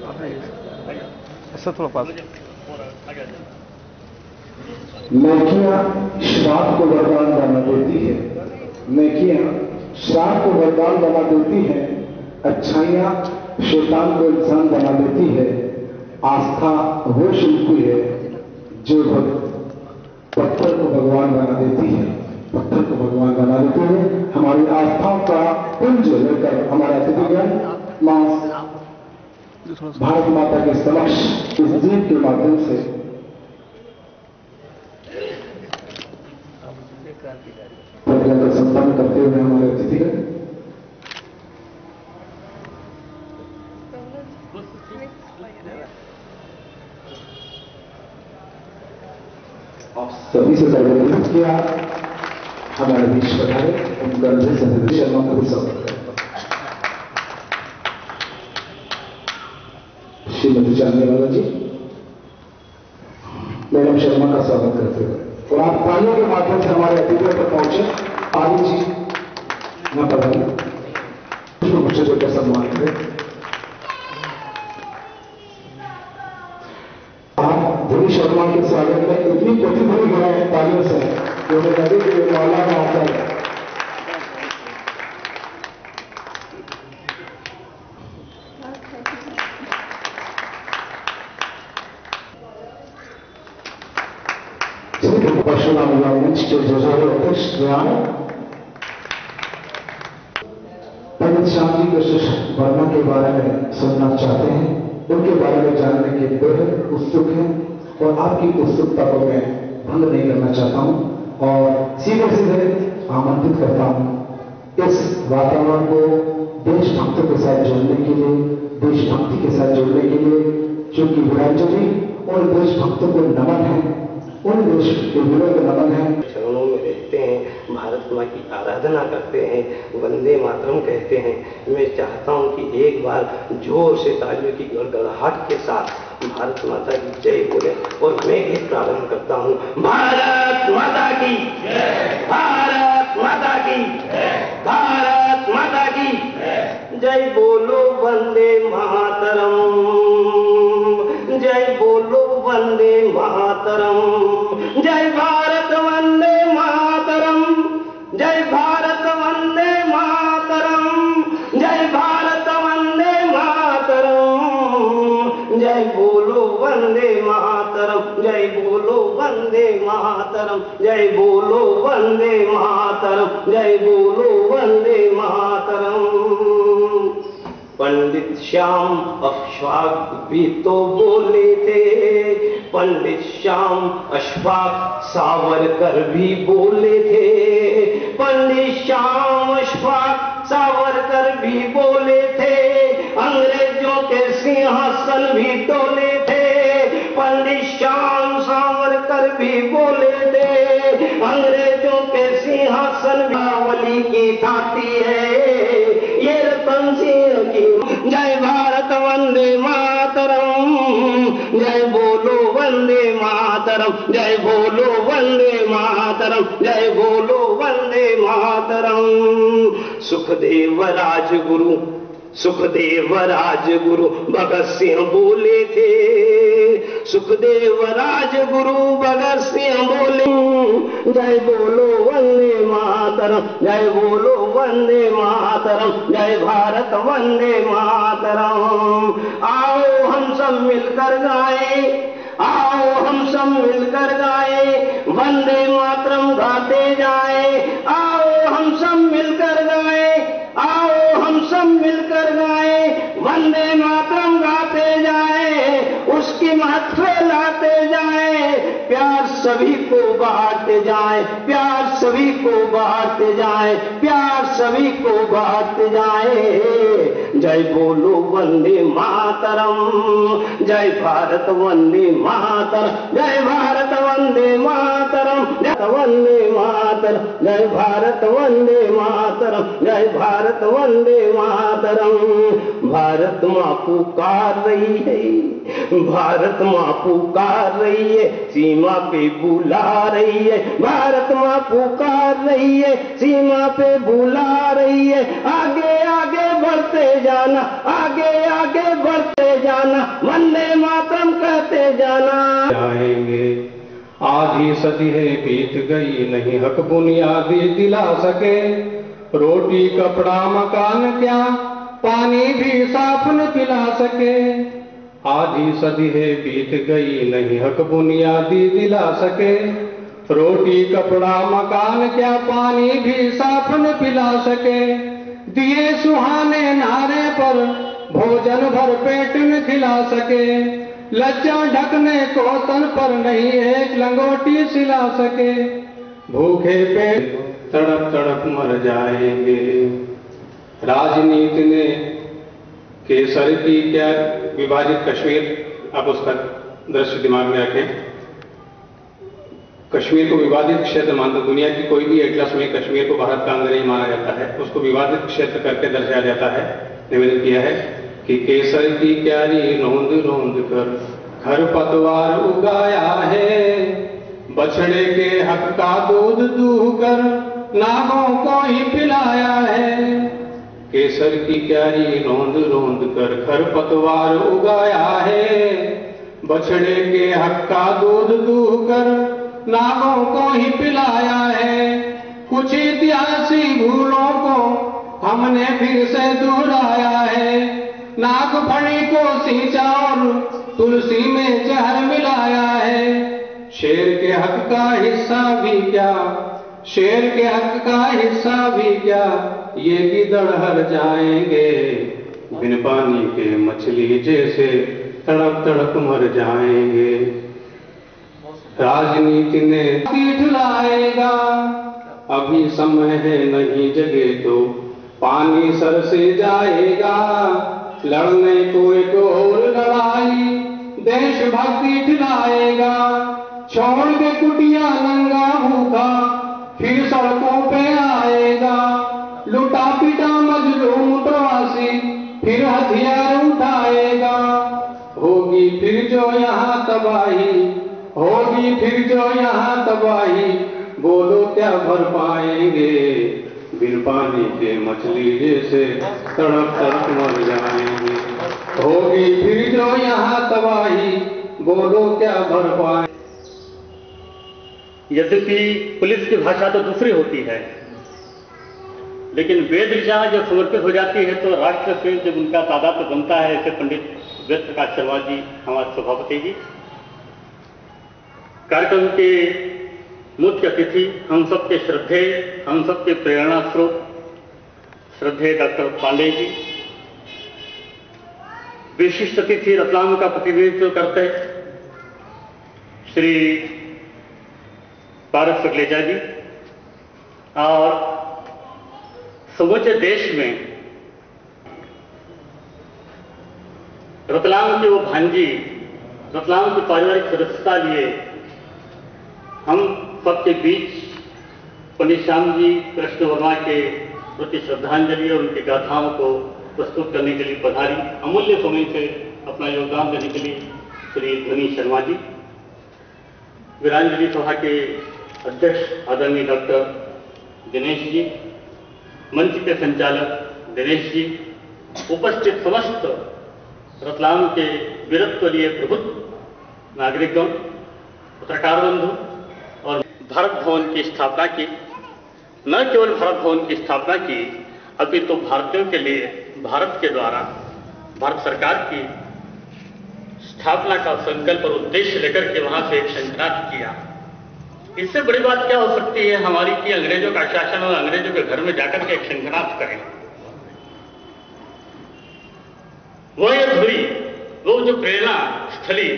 ऐसा थोड़ा पास। नेकियां श्राप को वरदान बना देती है, नेकियां श्राप को वरदान बना देती है, अच्छाइयां शैतान को इंसान बना देती है। आस्था वो शिल्पी है जो पत्थर को भगवान बना देती है, पत्थर को भगवान बना देती है। हमारी आस्थाओं का पुंज लेकर हमारे अतिथिगण भारत माता के समक्ष इस दीप के माध्यम से प्रतिज्ञा संपन्न करते हुए हमारे अतिथिगण सभी से सर्वप्रथम किया हमारे बीच पधारे उनका हृदय से हृदय शर्मा का भी स्वागत करें। श्रीमती जानने वाला जी मैडम शर्मा का स्वागत करते हुए और आप तालियों के माध्यम से हमारे अतिथियों तक पहुंचे। आदि जी न पधारे मुझे का सम्मान करें। धनी शर्मा के स्वागत में इतनी प्रतिध्वनि है तालियों से जो मैं लगे कि मौला में आता है। परशुराम मंच के जजारे अध्यक्ष पंडित श्याम जी कृष्ण वर्मा के बारे में सुनना चाहते हैं, उनके बारे में जानने के बेहद उत्सुक हैं और आपकी उत्सुकता को मैं भंग नहीं करना चाहता हूं और सीधे सीधे आमंत्रित करता हूं इस वातावरण को देशभक्तों के साथ जोड़ने के लिए, देशभक्ति के साथ जोड़ने के लिए, चूंकि वीरांजलि और देशभक्तों को नमन है, उन देश के वीरों को नमन है। चरणों में रहते हैं, भारत माँ की आराधना करते हैं, वंदे मातरम कहते हैं। मैं चाहता हूं कि एक बार जोर से तालियों की गड़गड़ाहट के साथ भारत माता की जय बोले और मैं भी प्रारंभ करता हूं। भारत माता की जय, भारत माता की जय, भारत माता की जय बोलो वंदे मातरम, जय बोलो वंदे मातरम, जय भारत वंदे मातरम, जय भारत वंदे मातरम, जय भारत वंदे मातरम, जय बोलो वंदे मातरम, जय बोलो वंदे मातरम, जय बोलो वंदे मातरम, जय बोलो वंदे मातरम। पंडित श्याम अशफाक भी तो बोले थे, पंडित श्याम अशफाक सावरकर भी बोले थे, पंडित श्याम अशफाक सावरकर भी बोले थे, अंग्रेजों के सिंहासन भी डोले थे, पंडित श्याम सावरकर भी बोले थे, अंग्रेजों के सिंहासन बावली की थाती है ये रतन सिंह की। जय भारत वंदे मातरम, जय बोलो वंदे मातरम, जय बोलो वंदे मातरम, जय बोलो वंदे मातरम। सुखदेव राजगुरु, सुखदेव राजगुरु भगत सिंह बोले थे, सुखदेव राजगुरु भगत सिंह बोले जय बोलो वंदे मातरम, जय बोलो वंदे मातरम, जय भारत वंदे मातरम। आओ हम सब मिलकर गाएं, आओ हम सब मिलकर गाएं, वंदे मातरम गाते जाएं, आओ हम सब मिलकर गाएं, आओ हम सब मिलकर गाएं, वंदे मातरम गाते जाएं, उसकी महत्व लाते जाएं, प्यार सभी को बांटते जाएं, प्यार सभी को बांटते जाएं, प्यार सभी को बांटते जाएं। जय बोलो वंदे मातरम, जय भारत वंदे मातरम, जय भारत वंदे मातरम, जय वंदे मातरम, जय भारत वंदे मातरम, जय भारत वंदे मातरम। भारत माँ पुकार रही है, भारत माँ पुकार रही है, सीमा पे बुला रही है, भारत माँ पुकार रही है, सीमा पे बुला रही है। आगे आगे बढ़ते जाना, आगे आगे बढ़ते जाना, वंदे मातरम कहते जाना। जाएंगे आधी सदी है बीत गई, नहीं हक बुनियादी दिला सके। रोटी कपड़ा मकान क्या, पानी भी साफ न पिला सके। आधी सदी है बीत गई, नहीं हक बुनियादी दिला सके। रोटी कपड़ा मकान क्या, पानी भी साफ न पिला सके। दिए सुहाने नारे पर, भोजन भर पेट न खिला सके। लज्जा ढकने को तन पर, नहीं एक लंगोटी सिला सके। भूखे पेट तड़प तड़प मर जाएंगे। राजनीति ने केसर की क्या, विभाजित कश्मीर, आप उसका दृश्य दिमाग में रखें। कश्मीर को विवादित क्षेत्र मानते, दुनिया की कोई भी एटलस में कश्मीर को भारत का अंग नहीं माना जाता है, उसको विवादित क्षेत्र करके दर्शाया जाता है। निवेदन किया है कि केसर की क्यारी रोंद रोंद कर घर पतवार उगाया है। बछड़े के हक का दूध दूह कर नागों को ही पिलाया है। केसर की क्यारी रोंद रोंद कर घर पतवार उगाया है। बछड़े के हक का दूध दूह कर नागों को ही पिलाया है। कुछ इतिहासी भूलों को हमने फिर से दोहराया है। नागफणी को सींचा और तुलसी में जहर मिलाया है। शेर के हक का हिस्सा भी क्या, शेर के हक का हिस्सा भी क्या, ये गिदड़ हर जाएंगे। बिन पानी के मछली जैसे तड़प तड़प मर जाएंगे। राजनीति ने ठुलाएगा, अभी समय है नहीं जगे तो पानी सर से जाएगा। लड़ने को एक और लड़ाई देशभक्ति ठिलाएगा। छोड़ के कुटिया नंगा भूखा फिर सड़कों पे आएगा। लुटा पिटा मजलूम प्रवासी फिर हथियार उठाएगा। होगी फिर जो यहाँ तबाही, होगी फिर जो यहाँ तबाही, बोलो क्या भर पाएंगे। बिन पानी के मछली जैसे तड़प तड़प मर जाएंगे। होगी फिर जो यहाँ तबाही, बोलो क्या भर पाएंगे। यद्यपि पुलिस की भाषा तो दूसरी होती है, लेकिन वेद ऋचा जब समर्पित हो जाती है तो राष्ट्र से जब उनका तादाद बनता है, ऐसे पंडित वेद प्रकाश शर्मा जी, हमारे सभापति जी। कार्यक्रम के मुख्य अतिथि, हम सबके श्रद्धेय, हम सबके प्रेरणा स्रोत श्रद्धेय डॉक्टर पांडे जी। विशिष्ट अतिथि रतलाम का प्रतिनिधित्व करते श्री पारस सकलेचा जी। और समूचे देश में रतलाम की वो भांजी, रतलाम की पारिवारिक सदस्यता लिए हम सबके बीच पंडित श्याम जी कृष्ण वर्मा के प्रति श्रद्धांजलि और उनकी गाथाओं को प्रस्तुत करने के लिए पधारी। अमूल्य समय से अपना योगदान देने के लिए श्री ध्वनि शर्मा जी। वीरांजलि सभा के अध्यक्ष आदरणीय डॉक्टर दिनेश जी, मंच के संचालक दिनेश जी, उपस्थित समस्त रतलाम के वीरत्वलीय प्रबुद्ध नागरिकगण, पत्रकार बंधु और भारत भवन की स्थापना की, न केवल भारत भवन की स्थापना की, अभी तो भारतीयों के लिए भारत के द्वारा भारत सरकार की स्थापना का संकल्प और उद्देश्य लेकर के वहां से एक शंखनाद किया। इससे बड़ी बात क्या हो सकती है हमारी कि अंग्रेजों का शासन और अंग्रेजों के घर में जाकर के एक शंखनाद करें। वो ये धुरी, वो जो प्रेरणा स्थली,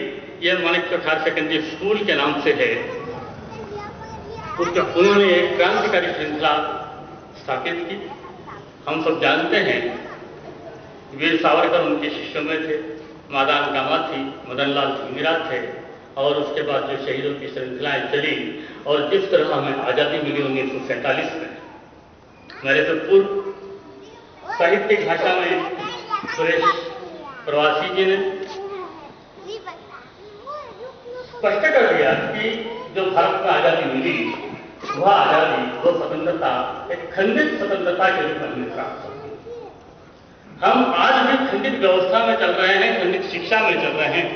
ये मानिक प्रसाद सेकेंडरी स्कूल के नाम से है। उसके उन्होंने एक क्रांतिकारी श्रृंखला स्थापित की। हम सब जानते हैं वीर सावरकर उनके शिष्यों में थे, मादान कामाथी, मदनलाल धिंगरा थे, और उसके बाद जो शहीदों की श्रृंखलाएं चली और जिस तरह हमें आजादी मिली 1947 में। मेरे से पूर्व साहित्यिक भाषा में सुरेश प्रवासी जी ने स्पष्ट कर दिया कि जो भारत को आजादी मिली, वह आजादी, वो स्वतंत्रता एक खंडित स्वतंत्रता के रूप में प्राप्त हुई। हम आज भी खंडित व्यवस्था में चल रहे हैं, खंडित शिक्षा प्रतीक्षा में चल रहे हैं।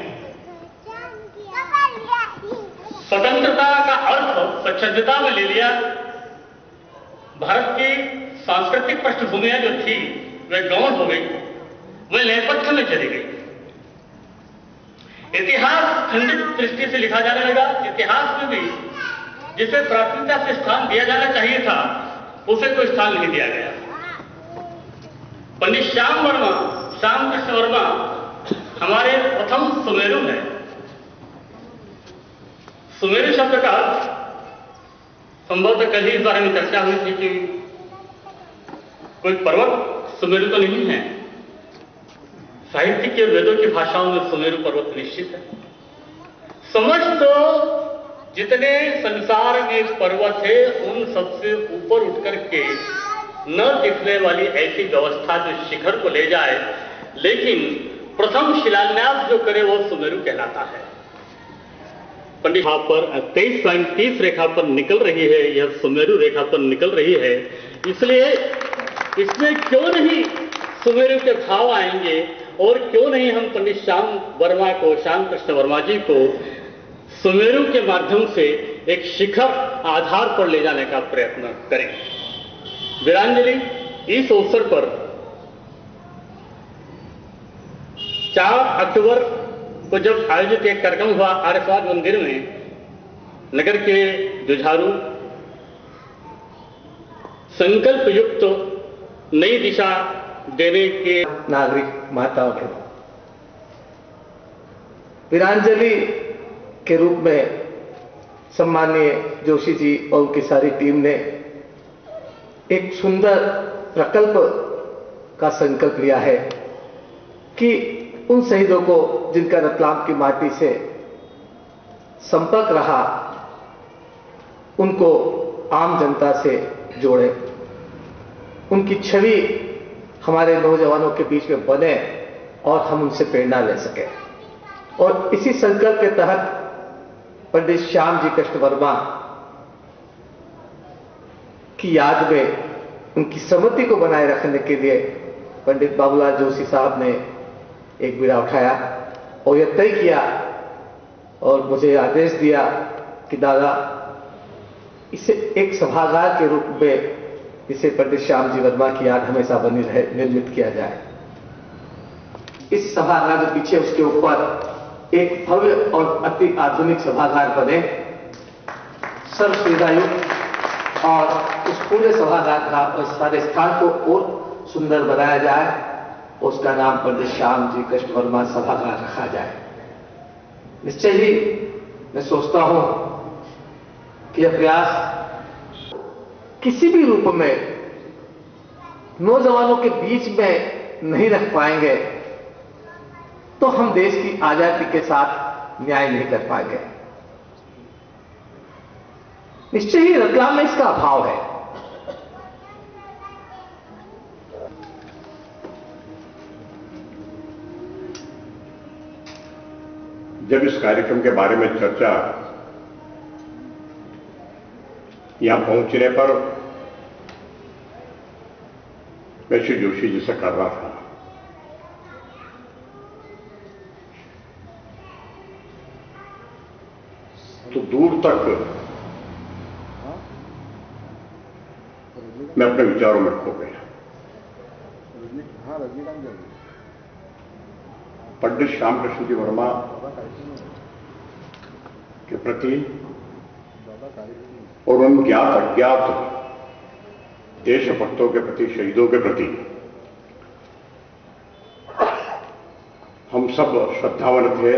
स्वतंत्रता का अर्थ स्वच्छता में ले लिया। भारत की सांस्कृतिक पृष्ठभूमियां जो थी वे गौण हो गई, वे नेपथ्य में चली गई। इतिहास खंडित दृष्टि से लिखा जाने लगा। इतिहास में भी जिसे प्राथमिकता से स्थान दिया जाना चाहिए था उसे कोई स्थान नहीं दिया गया। पंडित श्याम कृष्ण वर्मा हमारे प्रथम सुमेरु है। सुमेरु शब्द का संभवतः कल ही इस बारे में चर्चा हुई थी कि कोई पर्वत सुमेरु तो नहीं है। साहित्य के वेदों की भाषाओं में सुमेरु पर्वत निश्चित है। समस्त जितने संसार में पर्वत है उन सबसे ऊपर उठकर के न दिखने वाली ऐसी व्यवस्था जो शिखर को ले जाए, लेकिन प्रथम शिलान्यास जो करे वो सुमेरु कहलाता है। पंडित यहां पर 23.30 रेखा पर निकल रही है, यह सुमेरु रेखा पर निकल रही है, इसलिए इसमें क्यों नहीं सुमेरु के भाव आएंगे और क्यों नहीं हम पंडित श्याम कृष्ण वर्मा जी को सुमेरु के माध्यम से एक शिखर आधार पर ले जाने का प्रयत्न करें। वीरांजलि इस अवसर पर 4 अक्टूबर को जब आयोजित एक कार्यक्रम हुआ आर्यवाद मंदिर में, नगर के जुझारू संकल्प युक्त नई दिशा देने के नागरिक माताओं के वीरांजलि के रूप में सम्माननीय जोशी जी और उनकी सारी टीम ने एक सुंदर प्रकल्प का संकल्प लिया है कि उन शहीदों को जिनका रतलाम की माटी से संपर्क रहा उनको आम जनता से जोड़े, उनकी छवि हमारे नौजवानों के बीच में बने और हम उनसे प्रेरणा ले सके। और इसी संकल्प के तहत पंडित श्याम जी कृष्ण वर्मा की याद में उनकी स्मृति को बनाए रखने के लिए पंडित बाबूलाल जोशी साहब ने एक बीड़ा उठाया और यह तय किया और मुझे आदेश दिया कि दादा इसे एक सभागार के रूप में इसे पंडित श्याम जी वर्मा की याद हमेशा बनी रहे निर्मित किया जाए। इस सभागार के पीछे उसके ऊपर एक भव्य और अति आधुनिक सभागार बने, सर्व सुविधायुक्त, और उस पूरे सभागार का और सारे स्थान को और सुंदर बनाया जाए। उसका नाम पंडित श्याम जी कृष्ण वर्मा सभागार रखा जाए। निश्चय ही मैं सोचता हूं कि यह प्रयास किसी भी रूप में नौजवानों के बीच में नहीं रख पाएंगे तो हम देश की आजादी के साथ न्याय नहीं कर पाएंगे। निश्चय ही रतलाम में इसका अभाव है। जब इस कार्यक्रम के बारे में चर्चा यहां पहुंचने पर मैं श्री जोशी जी से कर रहा था, तो दूर तक मैं अपने विचारों में खो गया। पंडित श्याम कृष्ण जी वर्मा के प्रति और उन ज्ञात अज्ञात देशभक्तों के प्रति, शहीदों के प्रति हम सब श्रद्धावान थे।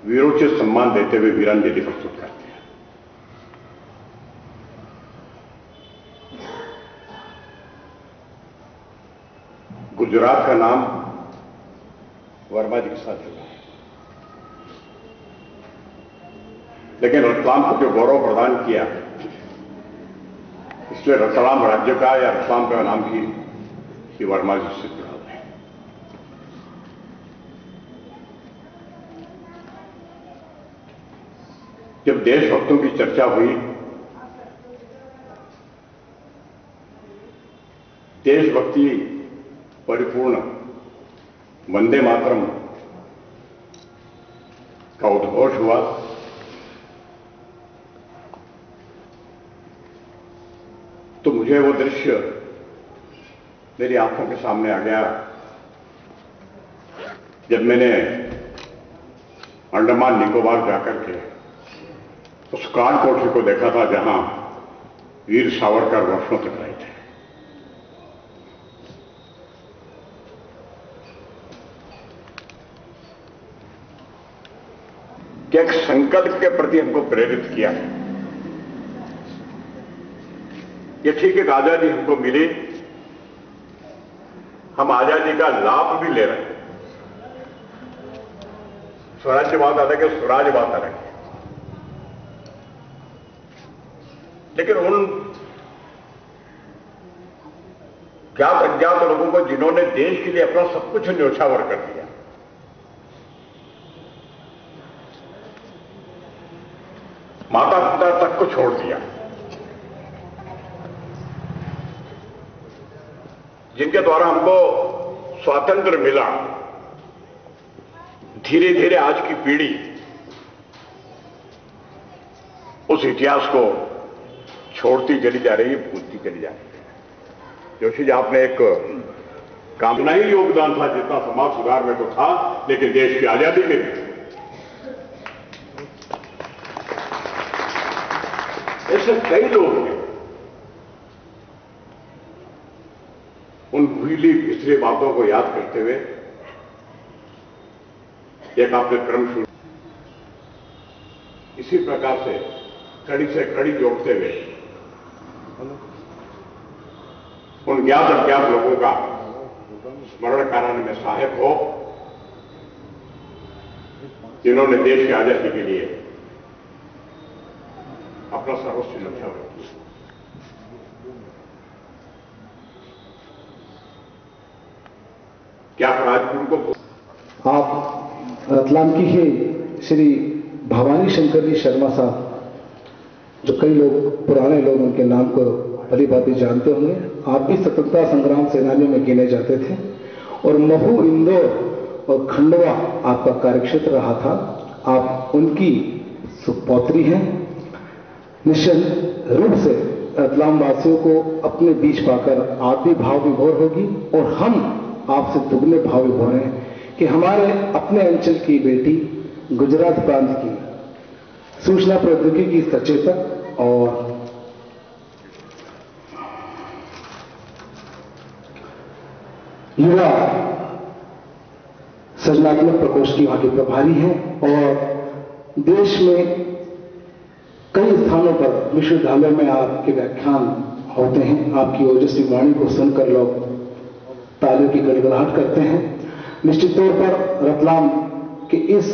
वीरोचित सम्मान देते हुए वीरांजलि प्रस्तुत करते हैं। गुजरात का नाम वर्मा जी के साथ जुड़ा है, लेकिन रतलाम को जो गौरव प्रदान किया, इसलिए रतलाम राज्य का या रतलाम का नाम भी श्री वर्मा जी से जुड़ा हुआ है। जब देशभक्तों की चर्चा हुई, देशभक्ति परिपूर्ण वंदे मातरम का उद्घोष हुआ, तो मुझे वो दृश्य मेरी आंखों के सामने आ गया जब मैंने अंडमान निकोबार जाकर के उस काल कोठरी को देखा था जहां वीर सावरकर वर्षों तक रहे थे। कि एक संकल्प के प्रति हमको प्रेरित किया। ये ठीक है, आजादी हमको मिली, हम आजादी का लाभ भी ले रहे हैं। स्वराज्यवाद अलग है, स्वराजवाद अलग है। लेकिन उन ज्ञात अज्ञात लोगों को जिन्होंने देश के लिए अपना सब कुछ न्योछावर कर दिया, माता पिता तक को छोड़ दिया, जिनके द्वारा हमको स्वातंत्र मिला, धीरे धीरे आज की पीढ़ी उस इतिहास को छोड़ती चली जा रही है, भूलती चली जा रही है। जोशी जी, आपने एक काम नहीं योगदान था जितना समाज सुधार में तो था, लेकिन देश की आजादी में भी। ऐसे कई लोग हैं, उन भूली पिछली बातों को याद करते हुए एक आपने क्रम शुरू, इसी प्रकार से कड़ी जोड़ते हुए उन ज्ञात अज्ञात लोगों का स्मरण कराने में सहायक हो जिन्होंने देश की आजादी के लिए अपना सर्वस्व न्योछावर किया। क्या आज उनको आप रतलाम की ही श्री भवानी शंकर जी शर्मा साहब, जो कई लोग पुराने लोग उनके नाम को भली भांति जानते होंगे, आप भी स्वतंत्रता संग्राम सेनानियों में गिने जाते थे और महू, इंदौर और खंडवा आपका कार्यक्षेत्र रहा था। आप उनकी सुपौत्री हैं। निश्चित रूप से रतलाम वासियों को अपने बीच पाकर आप भी भाव विभोर होगी और हम आपसे दुगने भाव विभोर हैं कि हमारे अपने अंचल की बेटी, गुजरात प्रांत की सूचना प्रौद्योगिकी की सचेतक और युवा सृजनात्मक प्रकोष्ठ की वहां की प्रभारी हैं और देश में कई स्थानों पर विश्वविद्यालयों में आपके व्याख्यान होते हैं। आपकी ओजस्वी वाणी को सुनकर लोग तालियों की गड़गड़ाहट करते हैं। निश्चित तौर पर रतलाम के इस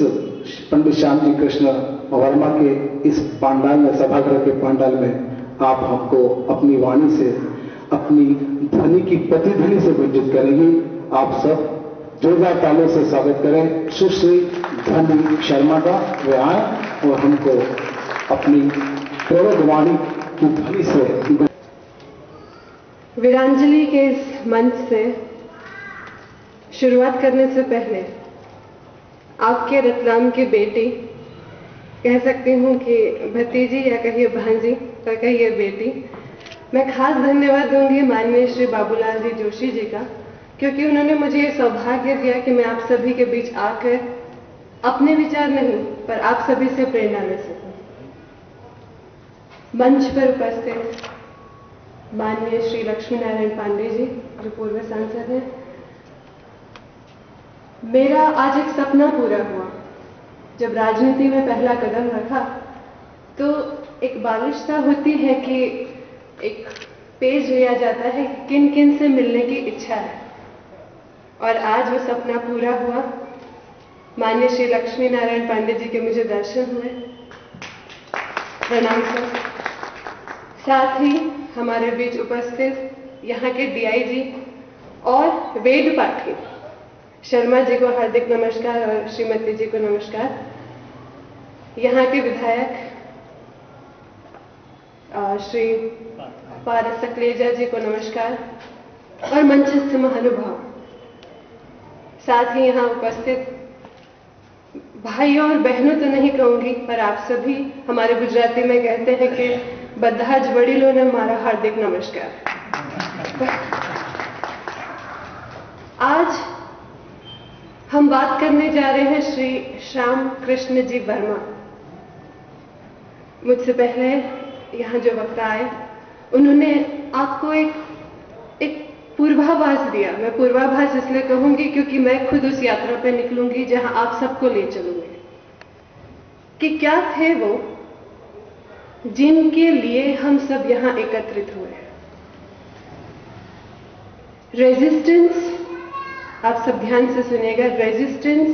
पंडित श्याम जी कृष्ण वर्मा के इस पांडाल में, सभागृह के पांडाल में आप हमको अपनी वाणी से, अपनी ध्वनि की प्रतिध्वनि से विजित करेंगे। आप सब जोरदार तालियों से स्वागत करें सुश्री ध्वनि शर्मा का। वे आए और हमको अपनी प्रेरक वाणी की ध्वनि से। वीरांजलि के इस मंच से शुरुआत करने से पहले आपके रतलाम की बेटी, कह सकती हूँ कि भतीजी या कहिए भांजी या कहिए बेटी, मैं खास धन्यवाद दूंगी माननीय श्री बाबूलाल जी जोशी जी का, क्योंकि उन्होंने मुझे ये सौभाग्य दिया कि मैं आप सभी के बीच आकर अपने विचार नहीं पर आप सभी से प्रेरणा ले सकूं। मंच पर उपस्थित माननीय श्री लक्ष्मी नारायण पांडे जी, जो पूर्व सांसद हैं, मेरा आज एक सपना पूरा हुआ। जब राजनीति में पहला कदम रखा तो एक बालिशता होती है कि एक पेज लिया जाता है किन किन से मिलने की इच्छा है, और आज वो सपना पूरा हुआ। माननीय श्री लक्ष्मी नारायण पांडे जी के मुझे दर्शन हुए, प्रणाम सर। साथ ही हमारे बीच उपस्थित यहाँ के डीआईजी और वेद पाठी शर्मा जी को हार्दिक नमस्कार और श्रीमती जी को नमस्कार। यहाँ के विधायक श्री पारस सकलेजा जी को नमस्कार और मंचस्थ महानुभाव साथ ही यहाँ उपस्थित भाइयों और बहनों तो नहीं कहूंगी, पर आप सभी, हमारे गुजराती में कहते हैं कि બધા જ વડીલોને મારા हार्दिक नमस्कार। आज हम बात करने जा रहे हैं श्री श्याम कृष्ण जी वर्मा। मुझसे पहले यहाँ जो वक्ता आए, उन्होंने आपको एक पूर्वाभास दिया। मैं पूर्वाभास इसलिए कहूंगी क्योंकि मैं खुद उस यात्रा पे निकलूंगी जहां आप सबको ले चलूंगी कि क्या थे वो जिनके लिए हम सब यहां एकत्रित हुए। रेजिस्टेंस, आप सब ध्यान से सुनिएगा, रेजिस्टेंस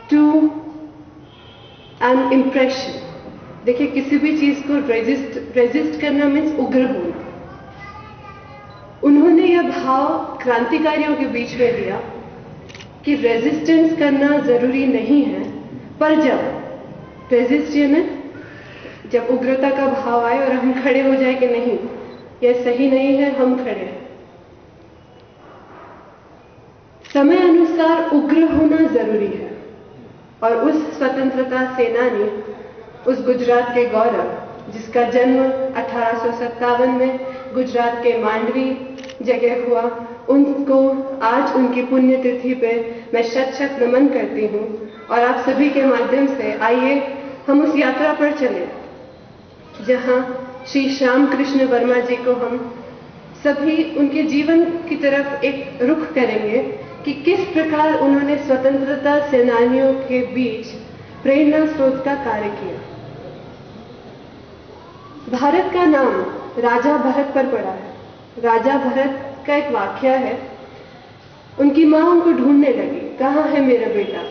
टू एन इम्प्रेशन। देखिए, किसी भी चीज को रेजिस्ट करना मीन्स उग्र होना। उन्होंने यह भाव क्रांतिकारियों के बीच में दिया कि रेजिस्टेंस करना जरूरी नहीं है, पर जब रेजिस्टेंस, जब उग्रता का भाव आए और हम खड़े हो जाए कि नहीं, यह सही नहीं है, हम खड़े हैं। समय अनुसार उग्र होना जरूरी है। और उस स्वतंत्रता सेनानी, उस गुजरात के गौरव, जिसका जन्म 1857 में गुजरात के मांडवी जगह हुआ, उनको आज उनकी पुण्यतिथि पे मैं शत शत नमन करती हूँ। और आप सभी के माध्यम से आइए हम उस यात्रा पर चले जहाँ श्री श्याम कृष्ण वर्मा जी को हम सभी उनके जीवन की तरफ एक रुख करेंगे कि किस प्रकार उन्होंने स्वतंत्रता सेनानियों के बीच प्रेरणा स्रोत का कार्य किया। भारत का नाम राजा भरत पर पड़ा है। राजा भरत का एक वाक्य है, उनकी मां उनको ढूंढने लगी, कहाँ है मेरा बेटा।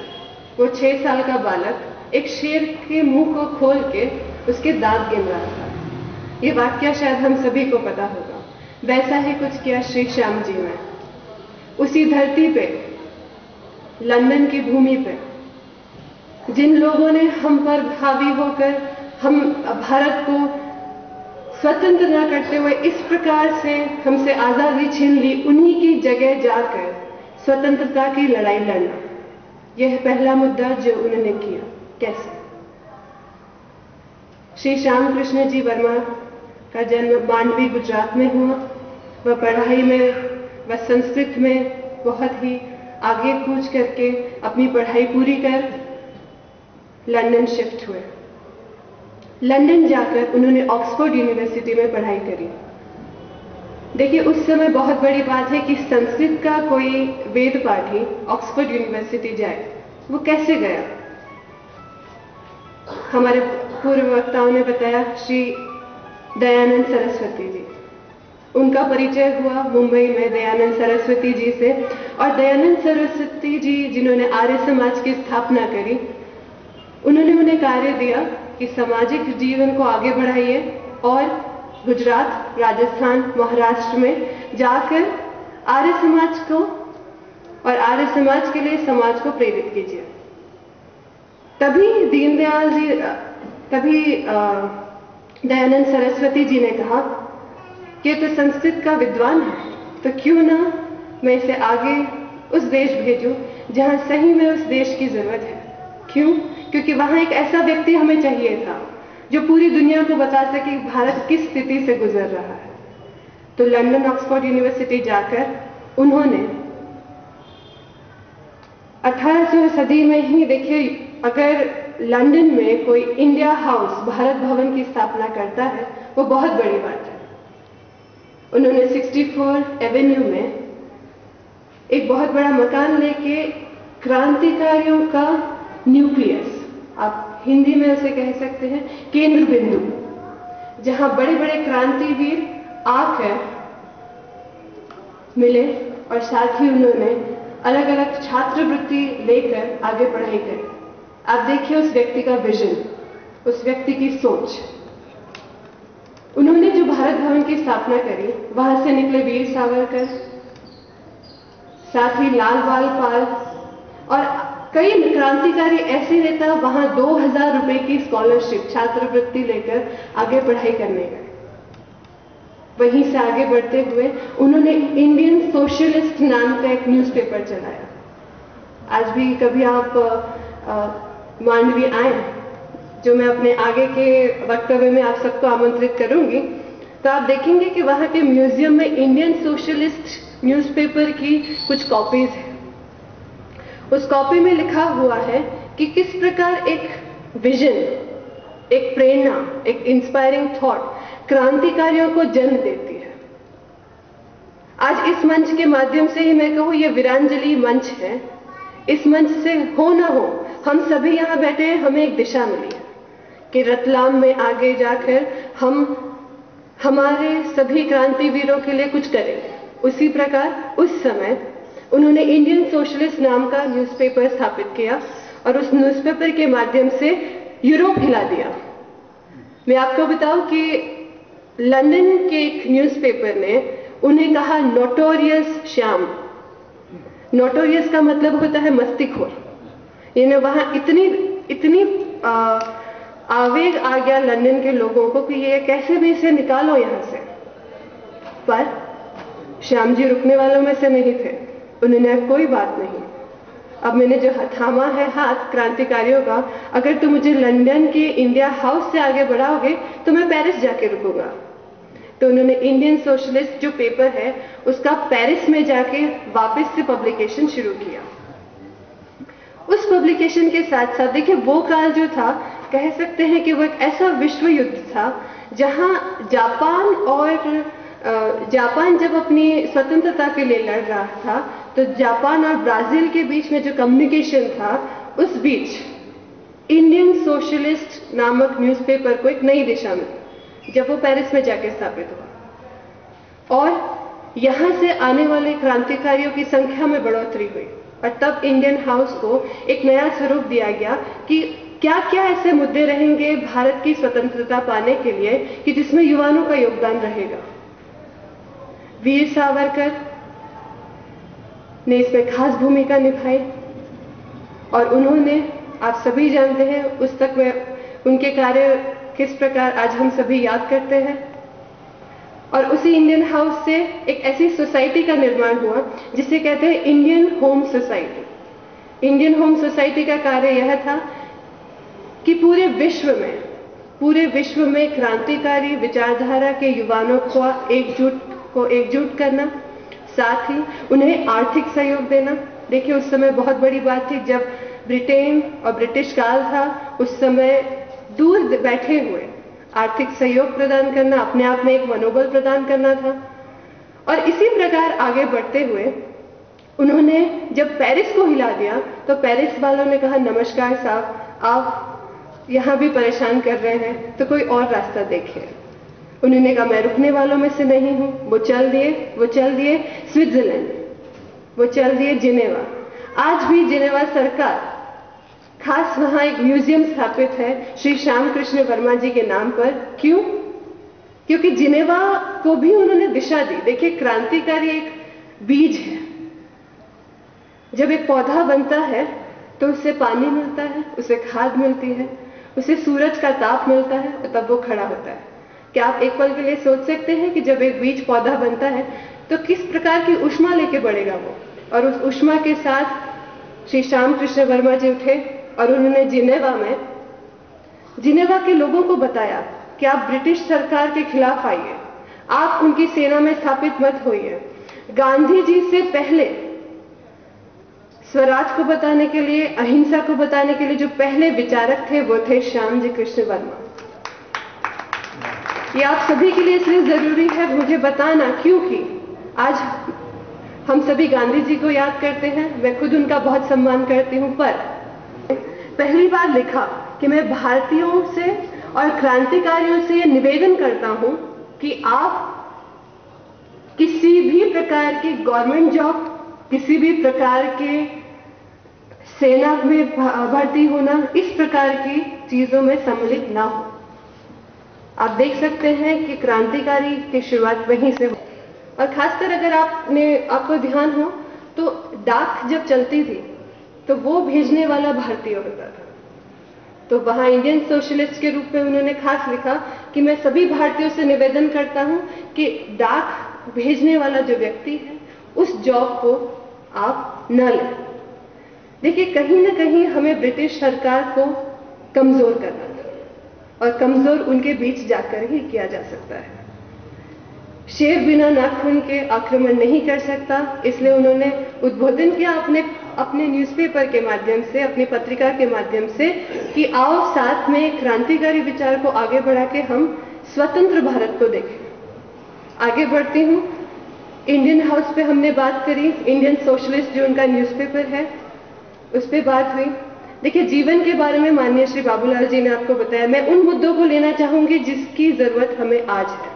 वो 6 साल का बालक एक शेर के मुंह को खोल के उसके दांत गिन रहा था। ये वाक्य शायद हम सभी को पता होगा। वैसा ही कुछ किया श्री श्याम जी ने। उसी धरती पे, लंदन की भूमि पे, जिन लोगों ने हम पर हावी होकर हम भारत को स्वतंत्र न करते हुए इस प्रकार से हमसे आजादी छीन ली, उन्हीं की जगह जाकर स्वतंत्रता की लड़ाई लड़ना, यह पहला मुद्दा जो उन्होंने किया। कैसे? श्री श्याम कृष्ण जी वर्मा का जन्म मांडवी गुजरात में हुआ। वह पढ़ाई में, वह संस्कृत में बहुत ही आगे कूच करके अपनी पढ़ाई पूरी कर लंदन शिफ्ट हुए। लंदन जाकर उन्होंने ऑक्सफोर्ड यूनिवर्सिटी में पढ़ाई करी। देखिए, उस समय बहुत बड़ी बात है कि संस्कृत का कोई वेद पाठी ऑक्सफोर्ड यूनिवर्सिटी जाए। वो कैसे गया? हमारे पूर्व वक्ताओं ने बताया, श्री दयानंद सरस्वती जी, उनका परिचय हुआ मुंबई में दयानंद सरस्वती जी से। और दयानंद सरस्वती जी, जिन्होंने आर्य समाज की स्थापना करी, उन्होंने उन्हें कार्य दिया कि सामाजिक जीवन को आगे बढ़ाइए और गुजरात, राजस्थान, महाराष्ट्र में जाकर आर्य समाज को और आर्य समाज के लिए समाज को प्रेरित कीजिए। तभी दीनदयाल जी, तभी दयानंद सरस्वती जी ने कहा कि तो संस्कृत का विद्वान है, तो क्यों ना मैं इसे आगे उस देश भेजूं जहां सही में उस देश की जरूरत है। क्यों? क्योंकि वहां एक ऐसा व्यक्ति हमें चाहिए था जो पूरी दुनिया को बता सके कि भारत किस स्थिति से गुजर रहा है। तो लंदन, ऑक्सफोर्ड यूनिवर्सिटी जाकर उन्होंने 18वीं सदी में ही, देखिए, अगर लंदन में कोई इंडिया हाउस, भारत भवन की स्थापना करता है, वो बहुत बड़ी बात है। उन्होंने 64 एवेन्यू में एक बहुत बड़ा मकान लेके क्रांतिकारियों का न्यूक्लियस, आप हिंदी में उसे कह सकते हैं केंद्र बिंदु, जहां बड़े बड़े क्रांतिवीर आकर मिले और साथ ही उन्होंने अलग अलग छात्रवृत्ति लेकर आगे पढ़ाई करी। आप देखिए उस व्यक्ति का विजन, उस व्यक्ति की सोच। उन्होंने जो भारत भवन की स्थापना करी, वहां से निकले वीर सावरकर, साथ ही लाल बाल पाल और कई क्रांतिकारी ऐसे नेता वहां 2000 रुपए की स्कॉलरशिप, छात्रवृत्ति लेकर आगे पढ़ाई करने गए। वहीं से आगे बढ़ते हुए उन्होंने इंडियन सोशलिस्ट नाम का एक न्यूज़पेपर चलाया। आज भी कभी आप मांडवी आए, जो मैं अपने आगे के वक्तव्य में आप सबको आमंत्रित करूंगी, तो आप देखेंगे कि वहां के म्यूजियम में इंडियन सोशलिस्ट न्यूज़पेपर की कुछ कॉपीज हैं। उस कॉपी में लिखा हुआ है कि किस प्रकार एक विजन, एक प्रेरणा, एक इंस्पायरिंग थॉट क्रांतिकारियों को जन्म देती है। आज इस मंच के माध्यम से ही मैं कहूं, यह वीरांजलि मंच है। इस मंच से हो ना हो, हम सभी यहां बैठे हैं, हमें एक दिशा मिली है कि रतलाम में आगे जाकर हम हमारे सभी क्रांतिवीरों के लिए कुछ करेंगे। उसी प्रकार उस समय उन्होंने इंडियन सोशलिस्ट नाम का न्यूज़पेपर स्थापित किया और उस न्यूज़पेपर के माध्यम से यूरोप हिला दिया। मैं आपको बताऊं कि लंदन के एक न्यूज़पेपर ने उन्हें कहा नोटोरियस श्याम। नोटोरियस का मतलब होता है मस्तीखोर। यानी वहां इतनी आवेग आ गया लंदन के लोगों को कि ये कैसे भी इसे निकालो यहां से। पर श्याम जी रुकने वालों में से नहीं थे। उन्होंने कोई बात नहीं, अब मैंने जो थामा है हाथ क्रांतिकारियों का, अगर तुम मुझे लंदन के इंडिया हाउस से आगे बढ़ाओगे तो मैं पेरिस जाके रुकूंगा। तो उन्होंने इंडियन सोशलिस्ट जो पेपर है उसका पेरिस में जाके वापस से पब्लिकेशन शुरू किया। उस पब्लिकेशन के साथ साथ देखिए, वो काल जो था, कह सकते हैं कि वो एक ऐसा विश्व युद्ध था जहां जापान जब अपनी स्वतंत्रता के लिए लड़ रहा था, तो जापान और ब्राजील के बीच में जो कम्युनिकेशन था, उस बीच इंडियन सोशलिस्ट नामक न्यूज़पेपर को एक नई दिशा मिली जब वो पेरिस में जाके स्थापित हुआ और यहां से आने वाले क्रांतिकारियों की संख्या में बढ़ोतरी हुई और तब इंडियन हाउस को एक नया स्वरूप दिया गया कि क्या क्या ऐसे मुद्दे रहेंगे भारत की स्वतंत्रता पाने के लिए कि जिसमें युवाओं का योगदान रहेगा। वीर सावरकर ने इसमें खास भूमिका निभाई और उन्होंने, आप सभी जानते हैं उस तक में उनके कार्य किस प्रकार आज हम सभी याद करते हैं। और उसी इंडियन हाउस से एक ऐसी सोसाइटी का निर्माण हुआ जिसे कहते हैं Indian home society. Indian home society का कार्य यह था कि पूरे विश्व में क्रांतिकारी विचारधारा के युवाओं को एकजुट करना, साथ ही उन्हें आर्थिक सहयोग देना। देखिए, उस समय बहुत बड़ी बात थी जब ब्रिटेन और ब्रिटिश काल था, उस समय दूर बैठे हुए आर्थिक सहयोग प्रदान करना अपने आप में एक मनोबल प्रदान करना था। और इसी प्रकार आगे बढ़ते हुए उन्होंने जब पेरिस को हिला दिया तो पेरिस वालों ने कहा, नमस्कार साहब, आप यहां भी परेशान कर रहे हैं तो कोई और रास्ता देखिए। उन्होंने कहा, मैं रुकने वालों में से नहीं हूं। वो चल दिए स्विट्जरलैंड, वो चल दिए जिनेवा। आज भी जिनेवा सरकार खास वहां एक म्यूजियम स्थापित है श्री श्याम कृष्ण वर्मा जी के नाम पर। क्यों? क्योंकि जिनेवा को भी उन्होंने दिशा दी। देखिए, क्रांतिकारी एक बीज है। जब एक पौधा बनता है तो उससे पानी मिलता है, उसे खाद मिलती है, उसे सूरज का ताप मिलता है और तब वो खड़ा होता है। क्या आप एक पल के लिए सोच सकते हैं कि जब एक बीज पौधा बनता है तो किस प्रकार की ऊष्मा लेके बढ़ेगा वो? और उस ऊष्मा के साथ श्री श्याम कृष्ण वर्मा जी उठे और उन्होंने जिनेवा के लोगों को बताया कि आप ब्रिटिश सरकार के खिलाफ आइए, आप उनकी सेना में स्थापित मत होइए। गांधी जी से पहले स्वराज को बताने के लिए, अहिंसा को बताने के लिए जो पहले विचारक थे वो थे श्याम जी कृष्ण वर्मा। ये आप सभी के लिए इसलिए जरूरी है मुझे बताना, क्योंकि आज हम सभी गांधी जी को याद करते हैं, मैं खुद उनका बहुत सम्मान करती हूं, पर पहली बार लिखा कि मैं भारतीयों से और क्रांतिकारियों से यह निवेदन करता हूं कि आप किसी भी प्रकार की गवर्नमेंट जॉब, किसी भी प्रकार के सेना में भर्ती होना, इस प्रकार की चीजों में सम्मिलित ना हो। आप देख सकते हैं कि क्रांतिकारी की शुरुआत वहीं से हो। और खासकर अगर आपको ध्यान हो तो डाक जब चलती थी तो वो भेजने वाला भारतीय होता था। तो वहाँ इंडियन सोशलिस्ट के रूप में उन्होंने खास लिखा कि मैं सभी भारतीयों से निवेदन करता हूँ कि डाक भेजने वाला जो व्यक्ति है उस जॉब को आप न लें। देखिए, कहीं ना कहीं हमें ब्रिटिश सरकार को कमजोर करना था और कमजोर उनके बीच जाकर ही किया जा सकता है। शेर बिना नाखून के आक्रमण नहीं कर सकता, इसलिए उन्होंने उद्बोधन किया अपने न्यूज़पेपर के माध्यम से, अपनी पत्रिका के माध्यम से कि आओ साथ में क्रांतिकारी विचार को आगे बढ़ा के हम स्वतंत्र भारत को देखें। आगे बढ़ती हूँ। इंडियन हाउस पे हमने बात करी, इंडियन सोशलिस्ट जो उनका न्यूज़पेपर है उस पर बात हुई। देखिए, जीवन के बारे में माननीय श्री बाबूलाल जी ने आपको बताया। मैं उन मुद्दों को लेना चाहूंगी जिसकी जरूरत हमें आज है।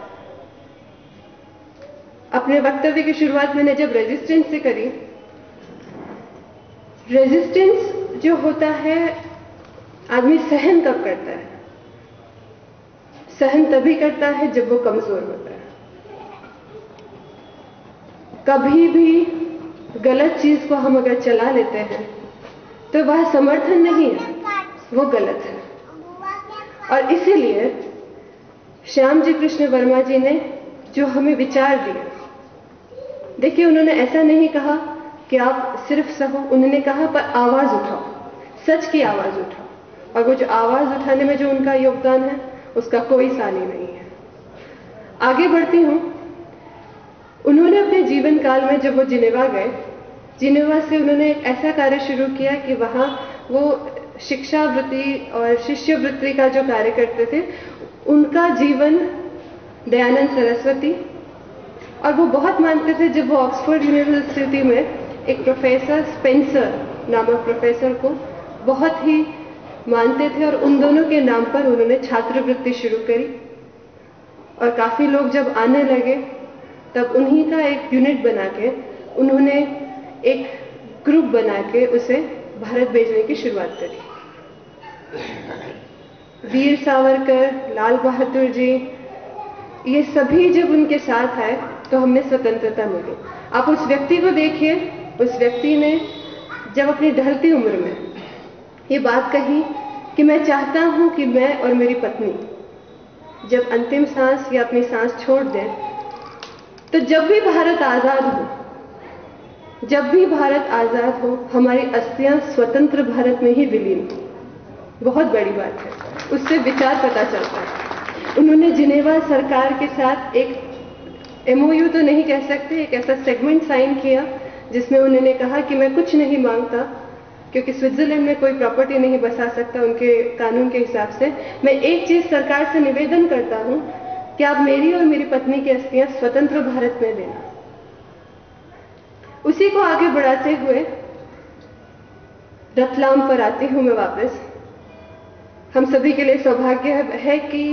अपने वक्तव्य की शुरुआत मैंने जब रेजिस्टेंस से करी, रेजिस्टेंस जो होता है आदमी सहन कब करता है? सहन तभी करता है जब वो कमजोर होता है। कभी भी गलत चीज को हम अगर चला लेते हैं तो वह समर्थन नहीं है, वो गलत है। और इसीलिए श्याम जी कृष्ण वर्मा जी ने जो हमें विचार दिए, देखिए उन्होंने ऐसा नहीं कहा कि आप सिर्फ सहो, उन्होंने कहा पर आवाज उठाओ, सच की आवाज उठाओ। और वो जो आवाज उठाने में जो उनका योगदान है उसका कोई सानी नहीं है। आगे बढ़ती हूं। उन्होंने अपने जीवन काल में जब वो जिनेवा गए, जिनेवा से उन्होंने एक ऐसा कार्य शुरू किया कि वहां वो शिक्षा वृत्ति और शिष्यवृत्ति का जो कार्य करते थे, उनका जीवन दयानंद सरस्वती, और वो बहुत मानते थे। जब वो ऑक्सफोर्ड यूनिवर्सिटी में एक प्रोफेसर स्पेंसर नामक प्रोफेसर को बहुत ही मानते थे और उन दोनों के नाम पर उन्होंने छात्रवृत्ति शुरू करी। और काफी लोग जब आने लगे तब उन्हीं का एक यूनिट बना के उन्होंने एक ग्रुप बना के उसे भारत भेजने की शुरुआत करी। वीर सावरकर, लाल बहादुर जी, ये सभी जब उनके साथ आए तो हमने स्वतंत्रता मिली। आप उस व्यक्ति को देखिए, उस व्यक्ति ने जब अपनी ढलती उम्र में ये बात कही कि मैं चाहता हूं कि मैं और मेरी पत्नी जब अंतिम सांस या अपनी सांस छोड़ दें तो जब भी भारत आजाद हो, जब भी भारत आजाद हो, हमारी अस्थियां स्वतंत्र भारत में ही विलीन हो। बहुत बड़ी बात है, उससे विचार पता चलता है। उन्होंने जिनेवा सरकार के साथ एक MOU तो नहीं कह सकते, एक ऐसा सेगमेंट साइन किया जिसमें उन्होंने कहा कि मैं कुछ नहीं मांगता, क्योंकि स्विट्जरलैंड में कोई प्रॉपर्टी नहीं बसा सकता उनके कानून के हिसाब से। मैं एक चीज सरकार से निवेदन करता हूं कि आप मेरी और मेरी पत्नी की अस्थियां स्वतंत्र भारत में देना। उसी को आगे बढ़ाते हुए रतलाम पर आती हूं मैं वापस। हम सभी के लिए सौभाग्य है कि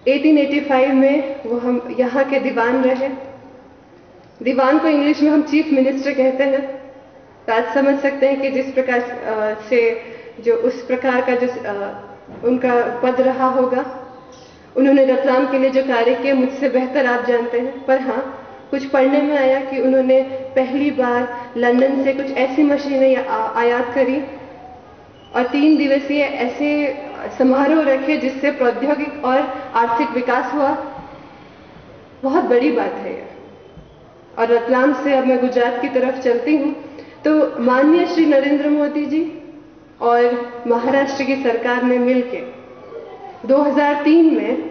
1885 में वो हम यहाँ के दीवान रहे। दीवान को इंग्लिश में हम चीफ मिनिस्टर कहते हैं। तो आज समझ सकते हैं कि जिस प्रकार से जो उस प्रकार का जो उनका पद रहा होगा, उन्होंने रतलाम के लिए जो कार्य किया मुझसे बेहतर आप जानते हैं। पर हाँ, कुछ पढ़ने में आया कि उन्होंने पहली बार लंदन से कुछ ऐसी मशीनें आयात करी और 3 दिवसीय ऐसे समारोह रखे जिससे प्रौद्योगिक और आर्थिक विकास हुआ। बहुत बड़ी बात है यह। और रतलाम से अब मैं गुजरात की तरफ चलती हूँ तो माननीय श्री नरेंद्र मोदी जी और महाराष्ट्र की सरकार ने मिलकर 2003 में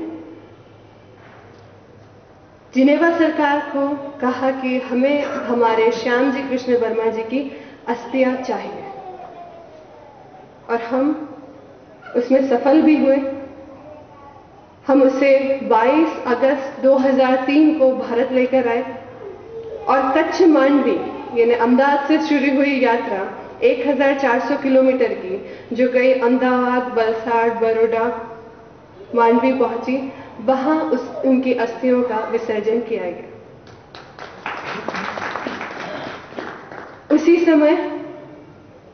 जिनेवा सरकार को कहा कि हमें हमारे श्याम जी कृष्ण वर्मा जी की अस्थियां चाहिए, और हम उसमें सफल भी हुए। हम उसे 22 अगस्त 2003 को भारत लेकर आए और कच्छ मांडवी यानी अहमदाबाद से शुरू हुई यात्रा 1400 किलोमीटर की, जो गई अहमदाबाद, वलसाड़, बड़ौदा, मांडवी पहुंची। वहां उनकी अस्थियों का विसर्जन किया गया। उसी समय